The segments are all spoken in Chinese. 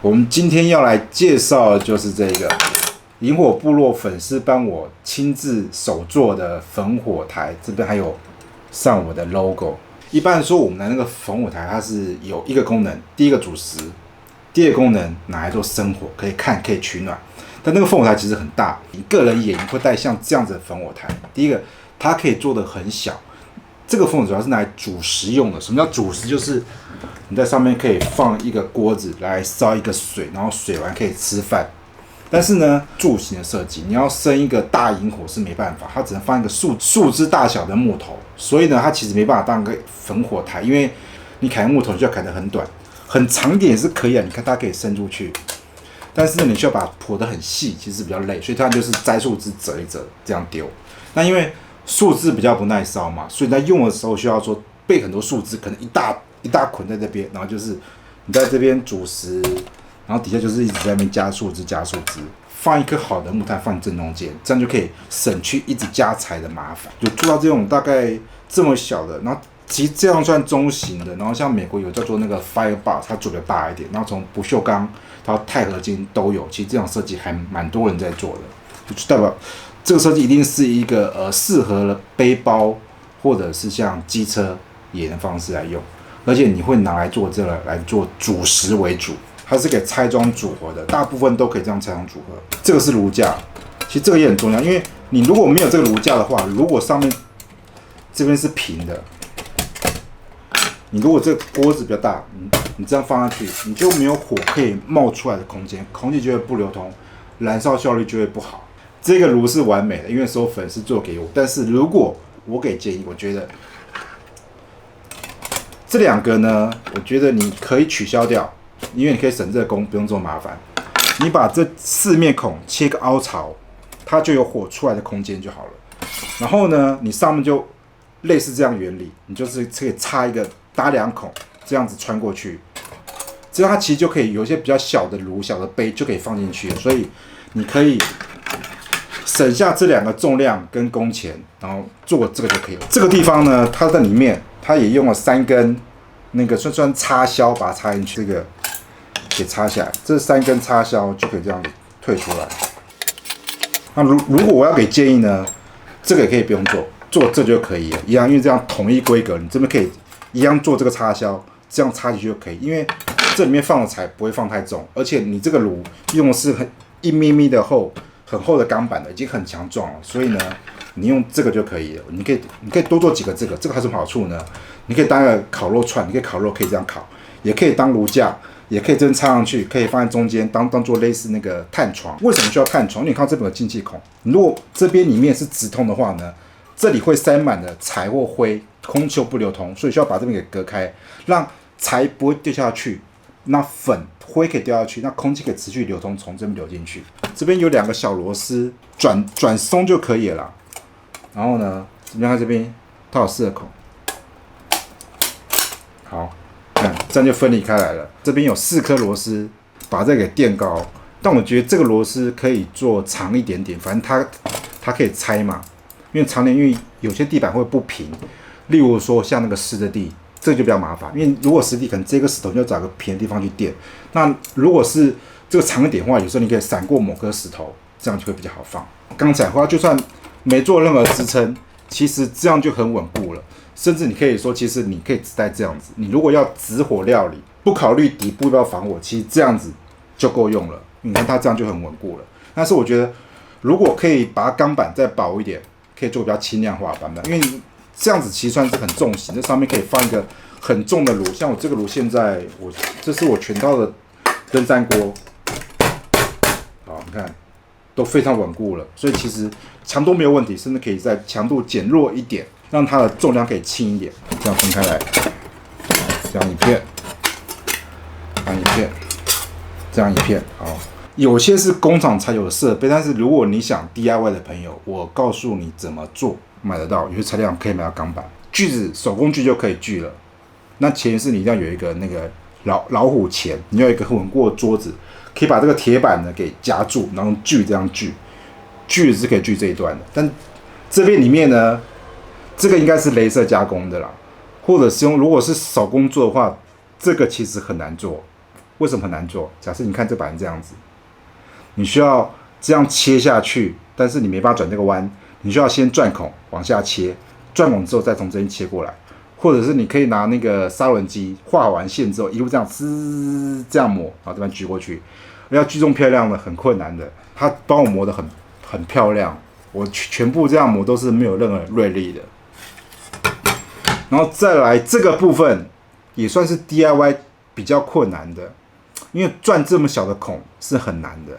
我们今天要来介绍的就是这个萤火部落粉丝帮我亲自手做的焚火台，这边还有上我的 logo。一般说，我们的那个焚火台它是有一个功能，第一个煮食，第二个功能拿来做生火，可以看可以取暖。但那个焚火台其实很大，你个人野营会带像这样子的焚火台。第一个，它可以做得很小。这个焚火主要是拿来煮食用的。什么叫煮食？就是你在上面可以放一个锅子来烧一个水，然后水完可以吃饭。但是呢，柱形的设计，你要生一个大萤火是没办法，它只能放一个树枝大小的木头，所以呢，它其实没办法当个焚火台，因为你砍木头你就要砍得很短，很长一点也是可以啊。你看它可以伸出去，但是呢，你需要把它剖得很细，其实比较累，所以它就是摘树枝折一折这样丢。那因为树枝比较不耐烧嘛，所以在用的时候需要说备很多树枝，可能一大捆在这边，然后就是你在这边煮食。然后底下就是一直在那边加树枝，放一颗好的木炭放正中间，这样就可以省去一直加柴的麻烦。就做到这种大概这么小的，然后其实这样算中型的。然后像美国有叫做那个 Firebox， 它做比较大一点，然后从不锈钢到钛合金都有。其实这样设计还蛮多人在做的，就代表这个设计一定是一个适合了背包或者是像机车野的方式来用，而且你会拿来做这个来做主食为主。它是给拆装组合的，大部分都可以这样拆装组合。这个是炉架，其实这个也很重要，因为你如果没有这个炉架的话，如果上面这边是平的，你如果这个锅子比较大，你这样放下去，你就没有火可以冒出来的空间，空气就会不流通，燃烧效率就会不好。这个炉是完美的，因为所有粉丝做给我，但是如果我给建议，我觉得这两个呢，我觉得你可以取消掉。因为你可以省这个工，不用这么麻烦。你把这四面孔切个凹槽，它就有火出来的空间就好了。然后呢，你上面就类似这样原理，你就是可以插一个打两孔，这样子穿过去，这样它其实就可以有一些比较小的炉、小的杯就可以放进去了。所以你可以省下这两个重量跟工钱，然后做这个就可以了。这个地方呢，它在里面，它也用了3根那个算插销，把它插进去，这个。给插下来，这3根插销就可以这样退出来。那如果我要给建议呢，这个也可以不用做这就可以了，一样，因为这样统一规格，你这边可以一样做这个插销，这样插进去就可以。因为这里面放的柴不会放太重，而且你这个炉用的是1咪咪的很厚的钢板的，已经很强壮了，所以呢，你用这个就可以了。你可以多做几个这个还有什么好处呢？你可以当个烤肉串，你可以烤肉可以这样烤，也可以当炉架。也可以真插上去，可以放在中间当做类似那个炭床。为什么需要炭床？因为你看这边有进气孔，如果这边里面是直通的话呢，这里会塞满了柴或灰，空气又不流通，所以需要把这边给隔开，让柴不会掉下去，那粉灰可以掉下去，那空气可以持续流通，从这边流进去。这边有2个小螺丝，转松就可以了啦。然后呢，你看这边它有4个孔，好。这样就分离开来了。这边有4颗螺丝，把这个给垫高。但我觉得这个螺丝可以做长一点点，反正它可以拆嘛。因为常年因为有些地板会不平，例如说像那个湿的地，这个就比较麻烦。因为如果湿地可能这个石头你就找个平的地方去垫。那如果是这个长一点的话，有时候你可以闪过某颗石头，这样就会比较好放。刚才的话，就算没做任何支撑，其实这样就很稳固了。甚至你可以说，其实你可以只带这样子。你如果要直火料理，不考虑底部要不要防火，其实这样子就够用了。你看它这样就很稳固了。但是我觉得，如果可以把它钢板再薄一点，可以做比较轻量化的版本，因为这样子其实算是很重型。这上面可以放一个很重的炉，像我这个炉现在这是我全套的登山锅，好，你看都非常稳固了，所以其实强度没有问题，甚至可以在强度减弱一点。让它的重量可以轻一点，这样分开来，这样一片，这样一片，好。有些是工厂才有的设备，但是如果你想 DIY 的朋友，我告诉你怎么做，买得到，有些材料可以买到钢板，锯子手工锯就可以锯了。那前提是你一定要有一个那个老虎钳，你要有一个很稳固的桌子，可以把这个铁板呢给夹住，然后锯这样锯是可以锯这一段的，但这边里面呢。这个应该是雷射加工的啦，或者是如果是手工做的话，这个其实很难做，为什么很难做？假设你看这板这样子，你需要这样切下去，但是你没办法转这个弯，你需要先转孔往下切，转孔之后再从这边切过来，或者是你可以拿那个砂轮机画完线之后，一路这样滋这样磨，然后这边锯过去。要锯中漂亮的很困难的，他帮我磨得很漂亮，我全部这样磨都是没有任何锐利的。然后再来这个部分也算是 DIY 比较困难的，因为钻这么小的孔是很难的。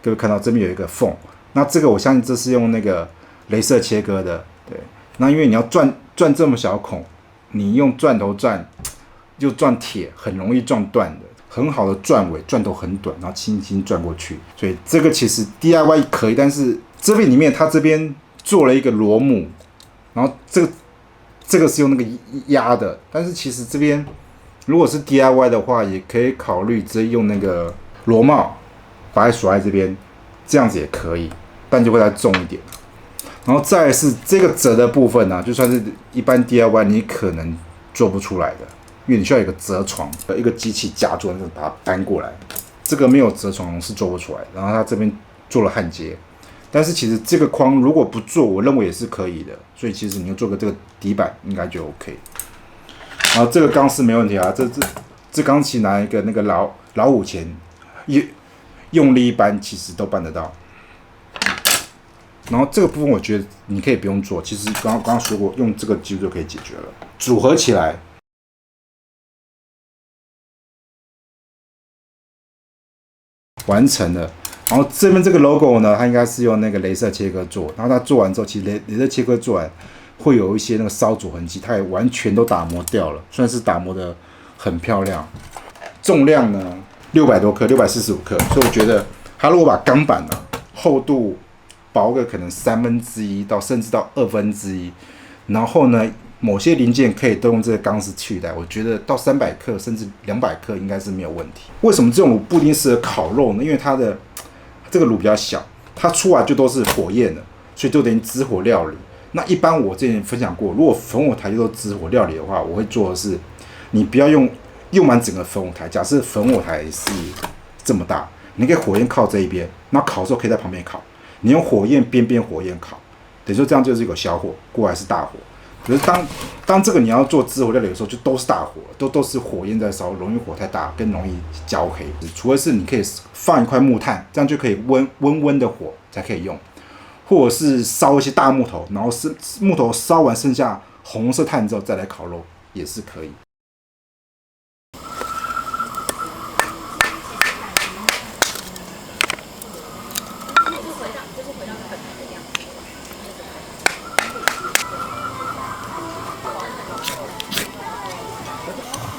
各位看到这边有一个缝，那这个我相信这是用那个雷射切割的，对。那因为你要钻这么小的孔，你用钻头钻就钻铁，很容易撞断的。很好的钻尾，钻头很短，然后轻轻钻过去，所以这个其实 DIY 可以，但是这边里面它这边做了一个螺母，然后这个是用那个压的，但是其实这边如果是 DIY 的话，也可以考虑直接用那个螺帽把它锁在这边，这样子也可以，但就会再重一点。然后再来是这个折的部分呢、就算是一般 DIY 你可能做不出来的。因为你需要有一个折床，一个机器夹住，把它搬过来。这个没有折床是做不出来的。然后它这边做了焊接，但是其实这个框如果不做，我认为也是可以的。所以其实你就做个这个底板应该就 OK。然后这个钢丝没问题啊，这钢其实拿一个那个老虎钳，用力一搬其实都搬得到。然后这个部分我觉得你可以不用做，其实刚刚说过，用这个几乎就可以解决了。组合起来。完成了，然后这边这个 logo 呢，它应该是用那个雷射切割做，然后它做完之后，其实雷射切割做完会有一些那个烧煮痕迹，它也完全都打磨掉了，算是打磨的很漂亮。重量呢600多克，645克，所以我觉得它如果把钢板呢厚度薄个可能1/3到甚至到1/2，然后呢。某些零件可以都用这个钢丝取代，我觉得到300克甚至200克应该是没有问题。为什么这种炉不一定适合烤肉呢？因为它的这个炉比较小，它出来就都是火焰的，所以就等于直火料理。那一般我之前分享过，如果烽火台就都直火料理的话，我会做的是，你不要用满整个烽火台。假设烽火台是这么大，你可以火焰靠这一边，那烤的时候可以在旁边烤，你用火焰边火焰烤，等于说这样就是一个小火，过来是大火。可是当这个你要做直火料理的时候，就都是大火，都是火焰在烧，容易火太大，更容易焦黑。除非是你可以放一块木炭，这样就可以温的火才可以用，或者是烧一些大木头，然后是木头烧完剩下红色炭之后再来烤肉也是可以。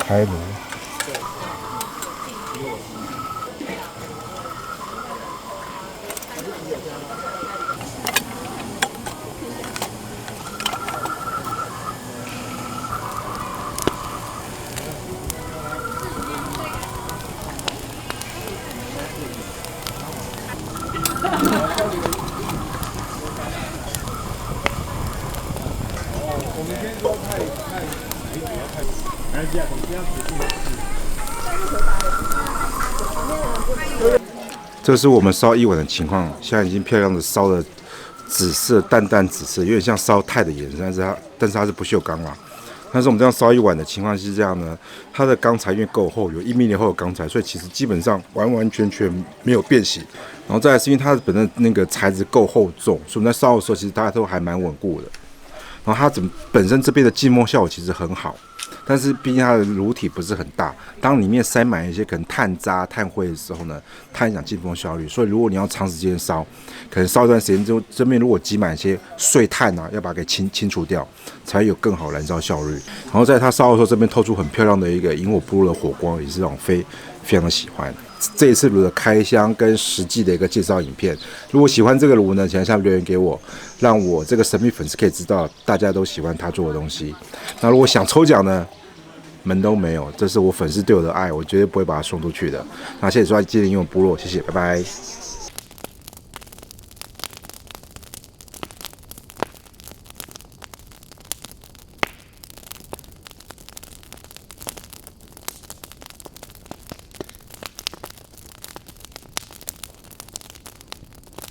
开炉。我们先说太没主要太，还是这样，这样子。这是我们烧一碗的情况，现在已经漂亮的烧了紫色，淡紫色，有点像烧钛的颜色，但是它是不锈钢啦。但是我们这样烧一碗的情况是这样呢，它的钢材因为够厚，有1mm厚的钢材，所以其实基本上完全没有变形。然后再来是因为它本身那个材质够厚重，所以我们在烧的时候其实它都还蛮稳固的。然后它本身这边的浸没效果其实很好，但是毕竟它的炉体不是很大，当里面塞满一些可能炭渣、炭灰的时候呢，它影响进风效率。所以如果你要长时间烧，可能烧一段时间之后，这边如果积满一些碎炭啊，要把它给清除掉，才有更好燃烧效率。然后在它烧的时候，这边透出很漂亮的一个萤火部落的火光，也是让我非常的喜欢。这一次炉的开箱跟实际的一个介绍影片，如果喜欢这个炉呢，请在下面留言给我，让我这个神秘粉丝可以知道大家都喜欢他做的东西。那如果想抽奖呢，门都没有，这是我粉丝对我的爱，我绝对不会把它送出去的。那谢谢收看今天的萤火部落，谢谢，拜拜。